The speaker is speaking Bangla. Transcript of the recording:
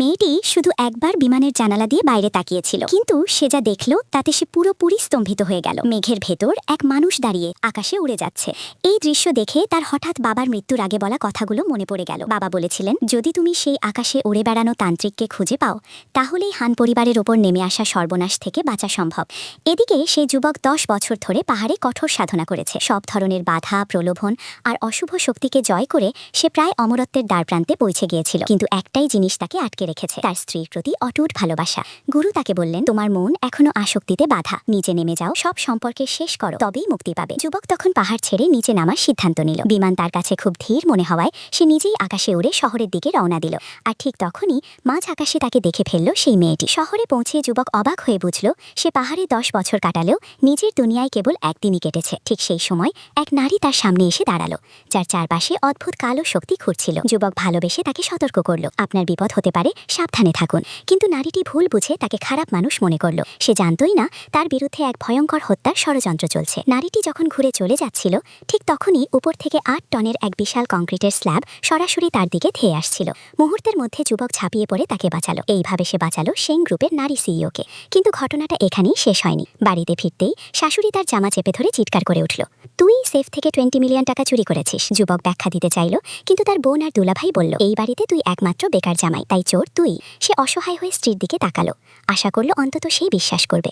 মেয়েটি শুধু একবার বিমানের জানালা দিয়ে বাইরে তাকিয়েছিল, কিন্তু সে যা দেখল তাতে সে পুরোপুরি স্তম্ভিত হয়ে গেল। মেঘের ভেতর এক মানুষ দাঁড়িয়ে আকাশে উড়ে যাচ্ছে। এই দৃশ্য দেখে তার হঠাৎ বাবার মৃত্যুর আগে বলা কথাগুলো মনে পড়ে গেল। বাবা বলেছিলেন, যদি তুমি সেই আকাশে উড়ে বেড়ানো তান্ত্রিককে খুঁজে পাও, তাহলেই হান পরিবারের ওপর নেমে আসা সর্বনাশ থেকে বাঁচা সম্ভব। এদিকে সেই যুবক 10 বছর ধরে পাহাড়ে কঠোর সাধনা করেছে। সব ধরনের বাধা, প্রলোভন আর অশুভ শক্তিকে জয় করে সে প্রায় অমরত্বের দ্বারপ্রান্তে পৌঁছে গিয়েছিল। কিন্তু একটাই জিনিস তাকে আটকে রেখেছে, তার স্ত্রীর প্রতি অটুট ভালোবাসা। গুরু তাকে বললেন, তোমার মন এখনো আসক্তিতে বাধা, নিচে নেমে যাও, সব সম্পর্কে শেষ করো, তবেই মুক্তি পাবে। যুবক তখন পাহাড় ছেড়ে নিচে নামার সিদ্ধান্ত নিল। বিমান তার কাছে খুব ধীর মনে হওয়ায় সে নিজেই আকাশে উড়ে শহরের দিকে রওনা দিল। আর ঠিক তখনই মাঝ আকাশে তাকে দেখে ফেলল সেই মেয়েটি। শহরে পৌঁছে যুবক অবাক হয়ে বুঝল, সে পাহাড়ে 10 বছর কাটালেও নিজের দুনিয়ায় কেবল একদিনই কেটেছে। ঠিক সেই সময় এক নারী তার সামনে এসে দাঁড়ালো, যার চারপাশে অদ্ভুত কালো শক্তি ঘুরছিল। যুবক ভালোবেসে তাকে সতর্ক করল, আপনার বিপদ হতে পারে, সাবধানে থাকুন। কিন্তু নারীটি ভুল বুঝে তাকে খারাপ মানুষ মনে করল। সে জানতই না তার বিরুদ্ধে এক ভয়ঙ্কর হত্যার ষড়যন্ত্র চলছে। নারীটি যখন ঘুরে চলে যাচ্ছিল, ঠিক তখনই উপর থেকে 8 টনের এক বিশাল কংক্রিটের স্ল্যাব সরাসরি তার দিকে ধেয়ে আসছিল। মুহূর্তের মধ্যে যুবক ঝাঁপিয়ে পড়ে তাকে বাঁচালো। এইভাবে সে বাঁচালো সেন গ্রুপের নারী সিইওকে। কিন্তু ঘটনাটা এখানেই শেষ হয়নি। বাড়িতে ফিরতেই শাশুড়ি তার জামা চেপে ধরে চিৎকার করে উঠল, তুই সেফ থেকে 20 মিলিয়ন টাকা চুরি করেছিস। যুবক ব্যাখ্যা দিতে চাইল, কিন্তু তার বোন আর দুলাভাই বলল, এই বাড়িতে তুই একমাত্র বেকার জামাই, তাই চোর তুই। সে অসহায় হয়ে স্ত্রীর দিকে তাকালো, আশা করল অন্তত সেই বিশ্বাস করবে।